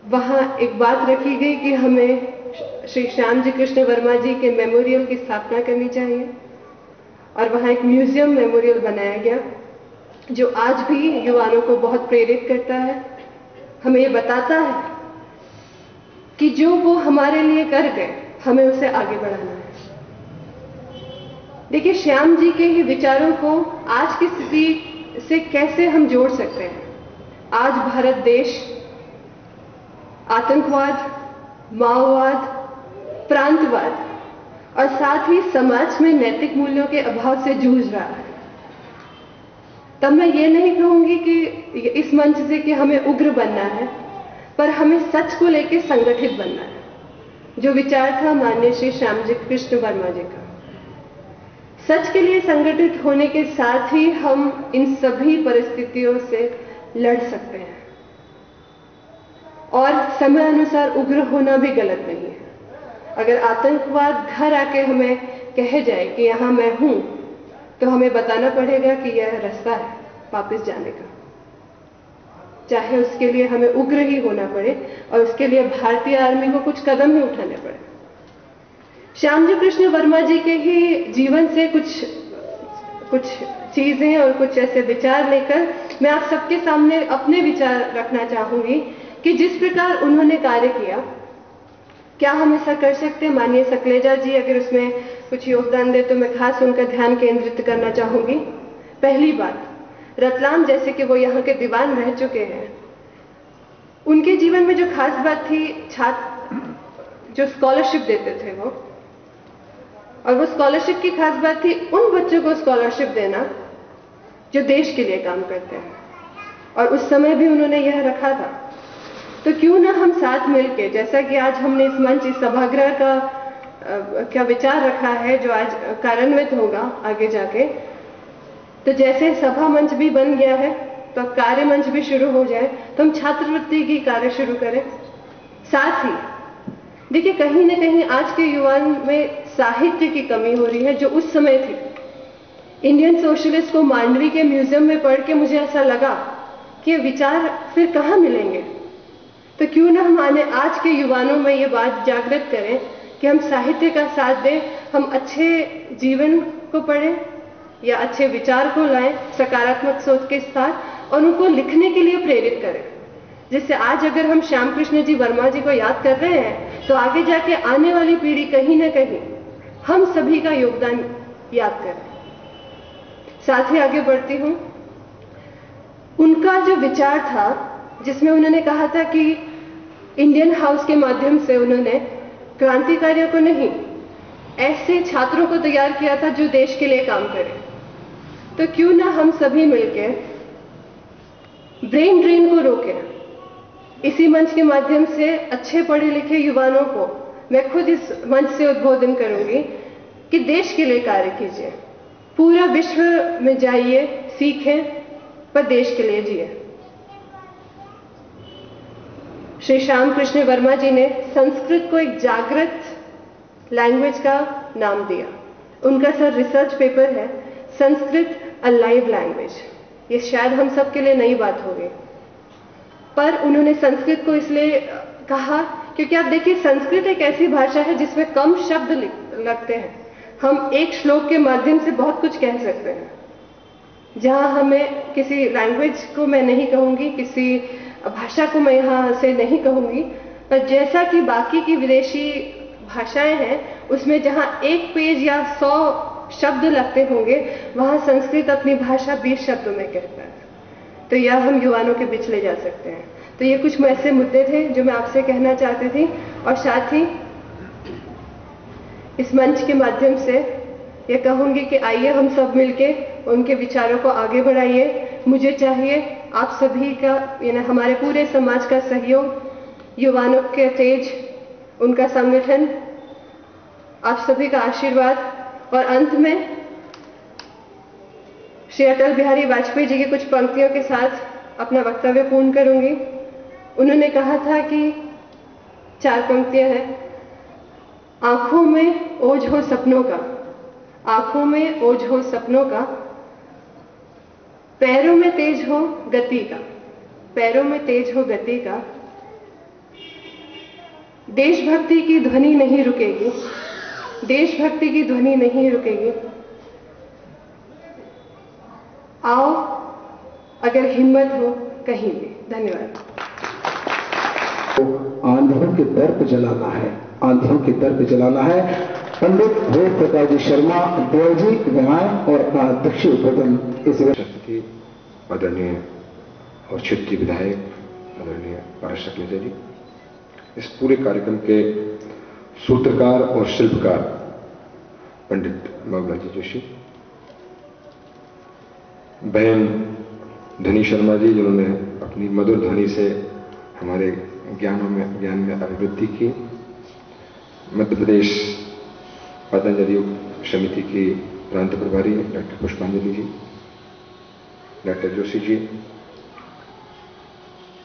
वहां एक बात रखी गई कि हमें श्री श्याम जी कृष्ण वर्मा जी के मेमोरियल की स्थापना करनी चाहिए, और वहां एक म्यूजियम मेमोरियल बनाया गया जो आज भी युवाओं को बहुत प्रेरित करता है। हमें ये बताता है कि जो वो हमारे लिए कर गए हमें उसे आगे बढ़ाना है। देखिए, श्याम जी के ही विचारों को आज की स्थिति से कैसे हम जोड़ सकते हैं। आज भारत देश आतंकवाद, माओवाद, प्रांतवाद और साथ ही समाज में नैतिक मूल्यों के अभाव से जूझ रहा है। तब मैं ये नहीं कहूंगी कि इस मंच से कि हमें उग्र बनना है, पर हमें सच को लेकर संगठित बनना है, जो विचार था माननीय श्री श्याम जी कृष्ण वर्मा जी का। सच के लिए संगठित होने के साथ ही हम इन सभी परिस्थितियों से लड़ सकते हैं, और समय अनुसार उग्र होना भी गलत नहीं है। अगर आतंकवाद घर आके हमें कह जाए कि यहां मैं हूं, तो हमें बताना पड़ेगा कि यह रास्ता है वापस जाने का, चाहे उसके लिए हमें उग्र ही होना पड़े और उसके लिए भारतीय आर्मी को कुछ कदम ही उठाने पड़े। श्याम जी कृष्ण वर्मा जी के ही जीवन से कुछ चीजें और कुछ ऐसे विचार लेकर मैं आप सबके सामने अपने विचार रखना चाहूंगी कि जिस प्रकार उन्होंने कार्य किया, क्या हम ऐसा कर सकते हैं। माननीय सकलेजा जी अगर उसमें कुछ योगदान दे तो मैं खास उनका ध्यान केंद्रित करना चाहूंगी। पहली बात, रतलाम जैसे कि वो यहाँ के दीवान रह चुके हैं, उनके जीवन में जो खास बात थी, छात्र जो स्कॉलरशिप देते थे वो, और वो स्कॉलरशिप की खास बात थी उन बच्चों को स्कॉलरशिप देना जो देश के लिए काम करते हैं, और उस समय भी उन्होंने यह रखा था। तो क्यों ना हम साथ मिलके, जैसा कि आज हमने इस मंच, इस सभागृह का विचार रखा है जो आज कार्यान्वित होगा आगे जाके, तो जैसे सभा मंच भी बन गया है तो अब कार्य मंच भी शुरू हो जाए, तो हम छात्रवृत्ति की कार्य शुरू करें। साथ ही देखिए, कहीं ना कहीं आज के युवाओं में साहित्य की कमी हो रही है जो उस समय थी। इंडियन सोशलिस्ट को मांडवी के म्यूजियम में पढ़ के मुझे ऐसा लगा कि ये विचार फिर कहाँ मिलेंगे। तो क्यों ना हम आज के युवाओं में ये बात जागृत करें कि हम साहित्य का साथ दें, हम अच्छे जीवन को पढ़ें या अच्छे विचार को लाएं सकारात्मक सोच के साथ, और उनको लिखने के लिए प्रेरित करें, जिससे आज अगर हम श्याम कृष्ण जी वर्मा जी को याद कर रहे हैं तो आगे जाके आने वाली पीढ़ी कहीं ना कहीं हम सभी का योगदान याद करें। साथ ही आगे बढ़ती हूं, उनका जो विचार था जिसमें उन्होंने कहा था कि इंडियन हाउस के माध्यम से उन्होंने क्रांतिकारियों को नहीं, ऐसे छात्रों को तैयार किया था जो देश के लिए काम करें। तो क्यों ना हम सभी मिलकर ब्रेन ड्रेन को रोकें। इसी मंच के माध्यम से अच्छे पढ़े लिखे युवाओं को मैं खुद इस मंच से उद्बोधन करूंगी कि देश के लिए कार्य कीजिए, पूरा विश्व में जाइए, सीखें, पर देश के लिए जिए। श्री श्याम कृष्ण वर्मा जी ने संस्कृत को एक जागृत लैंग्वेज का नाम दिया। उनका सर रिसर्च पेपर है संस्कृत अ लाइव लैंग्वेज। ये शायद हम सब के लिए नई बात होगी, पर उन्होंने संस्कृत को इसलिए कहा क्योंकि आप देखिए, संस्कृत एक ऐसी भाषा है जिसमें कम शब्द लगते हैं। हम एक श्लोक के माध्यम से बहुत कुछ कह सकते हैं, जहां हमें किसी लैंग्वेज को मैं नहीं कहूंगी, किसी भाषा को मैं यहां से नहीं कहूंगी, पर जैसा कि बाकी की विदेशी भाषाएं हैं उसमें जहां एक पेज या 100 शब्द लगते होंगे, वहां संस्कृत अपनी भाषा 20 शब्दों में कहता है। तो यह हम युवाओं के बीच ले जा सकते हैं। तो ये कुछ ऐसे मुद्दे थे जो मैं आपसे कहना चाहती थी, और साथ ही इस मंच के माध्यम से ये कहूंगी कि आइए हम सब मिलके उनके विचारों को आगे बढ़ाइए। मुझे चाहिए आप सभी का, यानी हमारे पूरे समाज का सहयोग, युवाओं के तेज, उनका संगठन, आप सभी का आशीर्वाद। और अंत में श्री अटल बिहारी वाजपेयी जी की कुछ पंक्तियों के साथ अपना वक्तव्य पूर्ण करूंगी। उन्होंने कहा था कि 4 पंक्तियां हैं, आंखों में ओझ हो सपनों का, आंखों में ओझ हो सपनों का, पैरों में तेज हो गति का, पैरों में तेज हो गति का, देशभक्ति की ध्वनि नहीं रुकेगी, देशभक्ति की ध्वनि नहीं रुकेगी। आओ अगर हिम्मत हो कहीं भी। धन्यवाद। आंधियों के दर पे जलाना है, आंधियों के दर पे जलाना है। पंडित वेद प्रकाश जी शर्मा देव जी विहाय और अपना अध्यक्षीय उद्बोधन इस राष्ट्रपति आदरणीय और क्षेत्रीय विधायक आदरणीय पारस शक्लेजा जी, इस पूरे कार्यक्रम के सूत्रकार और शिल्पकार पंडित बाबूलाल जी जोशी, बहन धनी शर्मा जी जिन्होंने अपनी मधुर ध्वनि से हमारे ज्ञान में अभिवृद्धि की, मध्य प्रदेश पतंजलि समिति की प्रांत प्रभारी डॉक्टर पुष्पांजलि जी, डॉक्टर जोशी जी,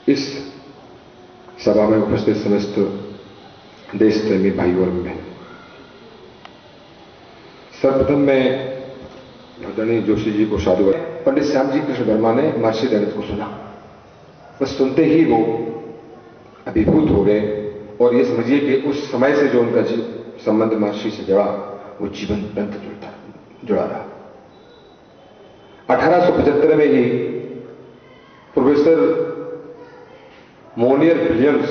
इस सभा में उपस्थित समस्त देश प्रेमी भाइयों और बहन, सर्वप्रथम मैं आदरणीय जोशी जी को साधुवाद। पंडित श्याम जी कृष्ण वर्मा ने महर्षि दयानंद को सुना, बस सुनते ही वो अभिभूत हो गए और ये समझिए कि उस समय से जो उनका संबंध महर्षि से जुड़ा वो जीवन पर्यंत जुड़ा रहा। 1875 में ही प्रोफेसर मोनियर विलियम्स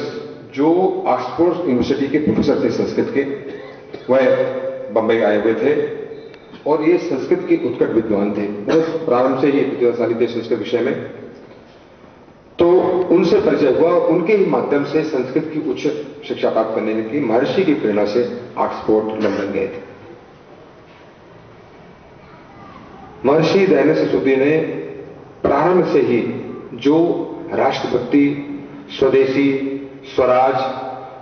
जो ऑक्सफोर्ड यूनिवर्सिटी के प्रोफेसर थे संस्कृत के, वह बंबई आए हुए थे और ये संस्कृत के उत्कट विद्वान थे, बहुत प्रारंभ से ही प्रतिभाशाली थे संस्कृत विषय में। तो उनसे परिचय हुआ, उनके ही माध्यम से संस्कृत की उच्च शिक्षा प्राप्त करने की महर्षि की प्रेरणा से ऑक्सफोर्ड लंदन गए थे। महर्षि दयानंद सरस्वती ने प्रारंभ से ही जो राष्ट्रभक्ति, स्वदेशी, स्वराज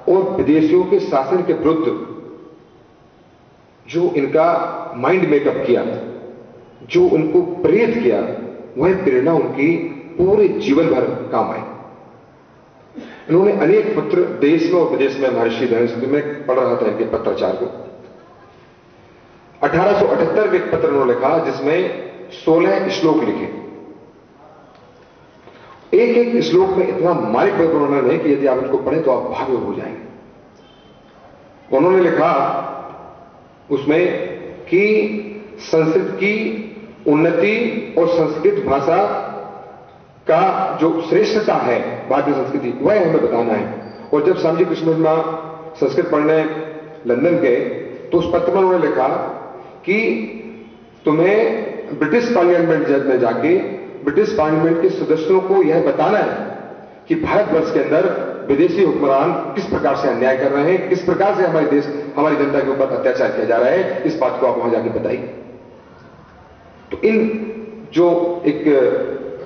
और विदेशियों के शासन के विरुद्ध जो इनका माइंड मेकअप किया, जो उनको प्रेरित किया, वह प्रेरणा उनकी पूरे जीवन भर काम आई। इन्होंने अनेक पत्र देश में और विदेश में महर्षि दयानंद सरस्वती में पढ़ रहा था इनके पत्राचार को। 1878 में एक पत्र उन्होंने लिखा जिसमें 16 श्लोक लिखे। एक एक श्लोक में इतना मार्मिक वर्णन है कि यदि आप इसको पढ़ें तो आप भावुक हो जाएंगे। उन्होंने लिखा उसमें कि संस्कृत की उन्नति और संस्कृत भाषा का जो श्रेष्ठता है भारतीय संस्कृति, वह हमें बताना है। और जब स्वामी जी कृष्ण वर्मा संस्कृत पढ़ने लंदन गए तो उस पत्र में उन्होंने लिखा कि तुम्हें ब्रिटिश पार्लियामेंट में जाके ब्रिटिश पार्लियामेंट के सदस्यों को यह बताना है कि भारतवर्ष के अंदर विदेशी हुक्मरान किस प्रकार से अन्याय कर रहे हैं, किस प्रकार से हमारे देश, हमारी जनता के ऊपर अत्याचार किया जा रहा है, इस बात को आप वहां जाके बताइए। तो इन जो एक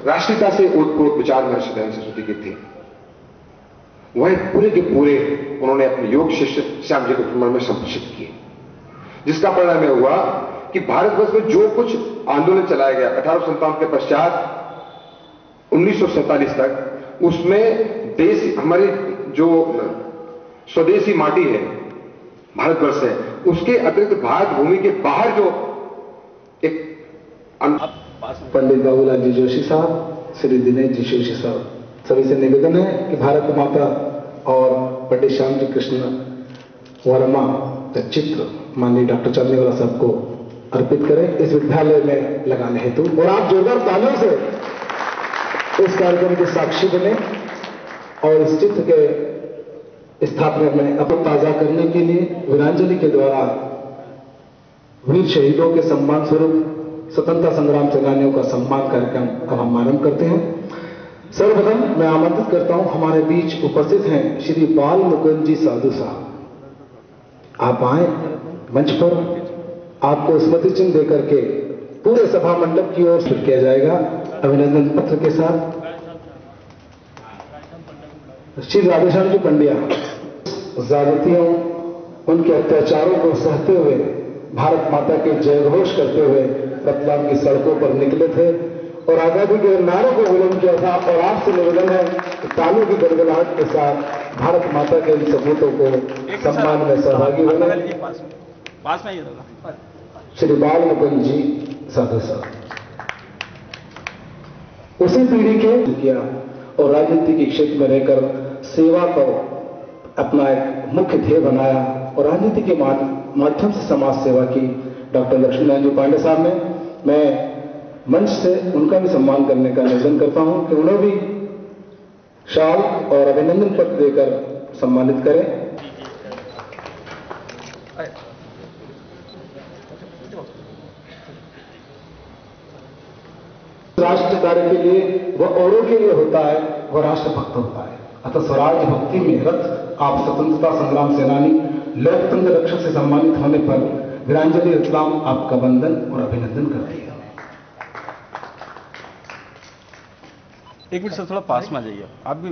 राष्ट्रीयता से ओतप्रोत विचार महर्षि दयानंद सरस्वती के थे, वह पूरे के पूरे उन्होंने अपने योग शिष्य श्याम जी कृष्ण में संप्रेषित किए, जिसका परिणाम यह हुआ कि भारतवर्ष में जो कुछ आंदोलन चलाया गया 1857 के पश्चात 1947 तक, उसमें देश, हमारी जो स्वदेशी माटी है, भारतवर्ष है, उसके अतिरिक्त भारत भूमि के बाहर जो एक पंडित बाबूलाल जी जोशी साहब, श्री दिनेश जी जोशी साहब, सभी से निवेदन है कि भारत माता और पंडित श्याम जी कृष्ण वर्मा का चित्र माननीय डॉक्टर चंदेवाला साहब को अर्पित करें इस विद्यालय में लगाने हेतु, और आप जोरदार तालियों से इस कार्यक्रम के साक्षी बने और इस चित्र के स्थापना में अपन ताजा करने के लिए वीरांजलि के द्वारा वीर शहीदों के सम्मान स्वरूप स्वतंत्रता संग्राम सेनानियों का सम्मान कार्यक्रम अब हम आरंभ करते हैं। सर्वप्रथम मैं आमंत्रित करता हूं, हमारे बीच उपस्थित हैं श्री बाल मुकुंद जी साधु साहब, आप आए मंच पर, आपको स्मृति चिन्ह देकर के पूरे सभा मंडप की ओर से किया जाएगा अभिनंदन पत्र के साथ। श्री राधेश्याम जी पंड्या ज्यादतियों, उनके अत्याचारों को सहते हुए, भारत माता के जयघोष करते हुए रतलाम की सड़कों पर निकले थे और आजादी के नारों को बुलंद किया था। और आपसे निवेदन है कि तालियों की गड़गड़ाहट के साथ भारत माता के इन सपूतों को सम्मान में सहभागी बने। श्री बाल मुकुंद जी साधु साहब उसी पीढ़ी के किया और राजनीति के क्षेत्र में रहकर सेवा को अपना एक मुख्य ध्येय बनाया और राजनीति के माध्यम से समाज सेवा की डॉक्टर लक्ष्मीनारायण जी पांडे साहब ने। मैं मंच से उनका भी सम्मान करने का निवेदन करता हूं कि उन्हें भी शाल और अभिनंदन पत्र देकर सम्मानित करें। राष्ट्र कार्य के लिए वह औरों के लिए होता है, वह राष्ट्रभक्त होता है। अतः स्वराज भक्ति में रत आप स्वतंत्रता संग्राम सेनानी लोकतंत्र रक्षक से सम्मानित होने पर वीरांजलि रतलाम आपका वंदन और अभिनंदन करती है। एक मिनट सर, थोड़ा पास में आ जाइए आप भी।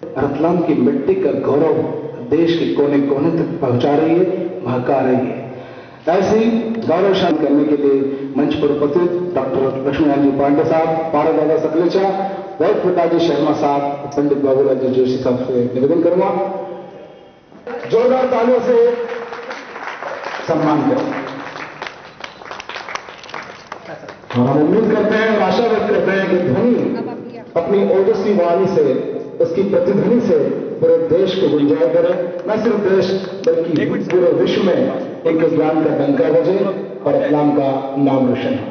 रतलाम की मिट्टी का गौरव देश के कोने कोने तक पहुंचा रही है, महका रही है। ऐसी गौरवशाली करने के लिए मंच पर उपस्थित डॉक्टर लक्ष्मीनारायण जी पांडे साहब, पारा दादा सकलेचा, वैद प्रकाश जी शर्मा साहब, पंडित बाबूलाल जी जोशी साहब से निवेदन करूंगा, जोरदार तालियों से सम्मान करें। और हम उम्मीद करते हैं और आशा व्यक्त करते हैं कि ध्वनि अपनी ओजस्वी वाणी से, उसकी प्रतिध्वनि से पूरे देश को गुंजाय करे। न सिर्फ देश बल्कि पूरे विश्व में एक ज्ञान का डंका बजे और रतलाम का नाम रोशन हो।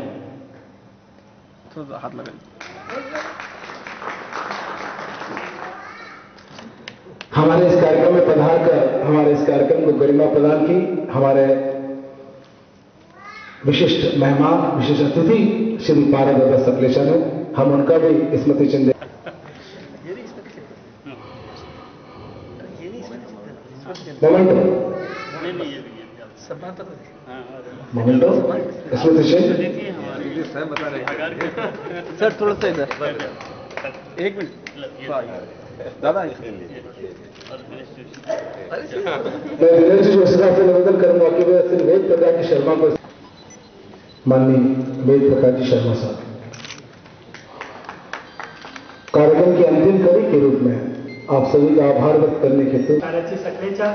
थोड़ा हाथ लगाइए। हमारे इस कार्यक्रम में पधार कर हमारे इस कार्यक्रम को गरिमा प्रदान की हमारे विशिष्ट मेहमान, विशिष्ट अतिथि श्री पारा दादा सकलेचा ने, हम उनका भी स्मृति चिन्ह मोमेंटो स्मृति चिन्ह सर, थोड़ा सा इधर एक मिनट दादा। मैं दिनेश जी जोशी साहब से निवेदन करूंगा कि वे श्री वेद प्रकाश जी शर्मा को, माननीय वेद प्रकाश जी शर्मा साहब, कार्यक्रम की अंतिम कड़ी के रूप में आप सभी का आभार व्यक्त करने के हेतु कारची सकलेचा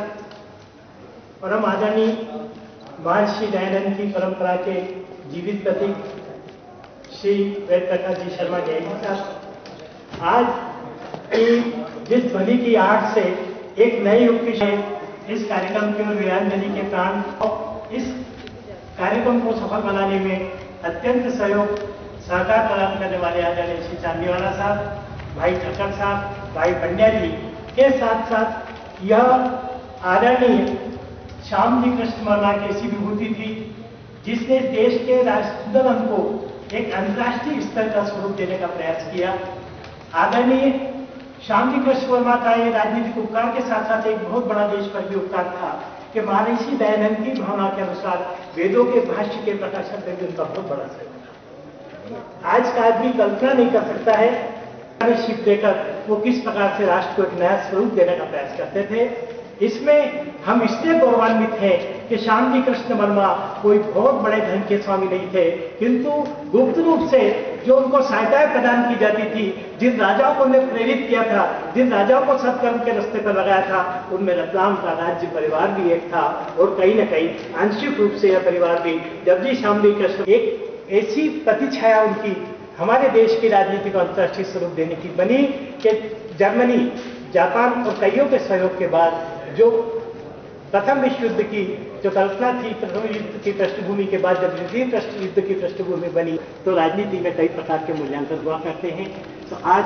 परम आदरणीय महर्षि दयानंद की परंपरा के जीवित प्रतीक श्री वेद प्रकाश जी शर्मा जयंती साहब आज की जिस ध्वनि की आड़ से एक नए युग की इस कार्यक्रम की ओर वीरांजलि के प्राण और इस कार्यक्रम को सफल बनाने में अत्यंत सहयोग सहकार प्रदान करने वाले आदरणीय श्री चांदीवाला साहब, भाई ठक्कर साहब, भाई पंड्या जी के साथ साथ यह आदरणीय श्याम जी कृष्ण वर्मा की ऐसी विभूति थी जिसने देश के राष्ट्र आंदोलन को एक अंतर्राष्ट्रीय स्तर का स्वरूप देने का प्रयास किया। आदरणीय श्याम जी कृष्ण वर्मा का ये राजनीतिक उपकार के साथ साथ एक बहुत बड़ा देश पर भी उपकार था कि महर्षि दयानंद की भावना के अनुसार वेदों के भाष्य के प्रकाशन में भी उनका बहुत बड़ा सहयोग था। आज का आदमी कल्पना नहीं कर सकता है शिप देकर वो किस प्रकार से राष्ट्र को एक नया स्वरूप देने का प्रयास करते थे। इसमें हम इसलिए गौरवान्वित हैं कि श्याम जी कृष्ण वर्मा कोई बहुत बड़े धन के स्वामी नहीं थे, किंतु गुप्त रूप से जो उनको सहायताएं प्रदान की जाती थी, जिन राजाओं को उन्हें प्रेरित किया था, जिन राजाओं को सत्कर्म के रास्ते पर लगाया था, उनमें रतलाम का राज्य परिवार भी एक था और कहीं न कहीं आंशिक रूप से यह परिवार भी जबजी श्याम जी कृष्ण एक ऐसी प्रतिछाया उनकी हमारे देश की राजनीति को अंतर्राष्ट्रीय स्वरूप देने की बनी कि जर्मनी, जापान और कईयों के सहयोग के बाद जो प्रथम विश्व युद्ध की जो कल्पना थी, प्रथम युद्ध की पृष्ठभूमि के बाद जब द्वितीय युद्ध की पृष्ठभूमि बनी तो राजनीति में कई प्रकार के मूल्यांकन हुआ करते हैं। तो आज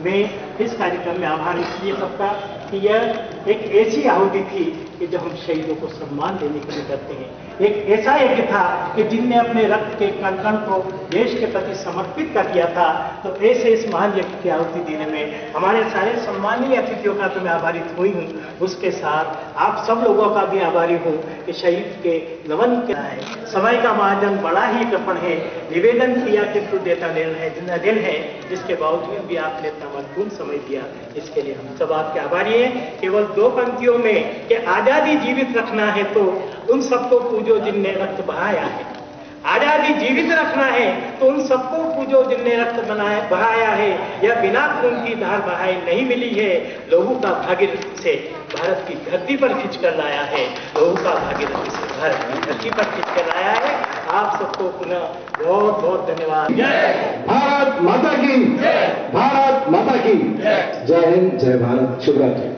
मैं इस कार्यक्रम में आभार इसलिए सबका कि यह एक ऐसी आहुति थी कि जब हम शहीदों को सम्मान देने के लिए करते हैं, एक ऐसा यज्ञ था कि जिनने अपने रक्त के कण को देश के प्रति समर्पित कर दिया था। तो ऐसे इस महान यज्ञ की आहुति देने में हमारे सारे सम्मानीय अतिथियों का तो मैं आभारित हुई हूँ, उसके साथ आप सब लोगों का भी आभारी हूँ कि शहीद के नमन क्या है। समय का महाजन बड़ा ही कृपण है, निवेदन किया कि देता दिन है, जिसके बावजूद भी आपने इतना महत्वपूर्ण समय दिया, इसके लिए हम सब आपके आभारी हैं। केवल दो पंक्तियों में कि आजादी जीवित रखना है तो उन सबको पूजो जिनने रक्त बहाया है। आजादी जीवित रखना है तो उन सबको पूजो जिनने रक्त बहाया है। यह बिना खून की धार बहाए नहीं मिली है, लोगों का भागीरथी से भारत की धरती पर खींचकर लाया है, लोगों का भागीरथी से भारत की धरती पर खींचकर लाया है। आप सबको पुनः बहुत बहुत धन्यवाद। भारत माता की, भारत माता की जय हिंद, जय भारत, शुभ रात्रि।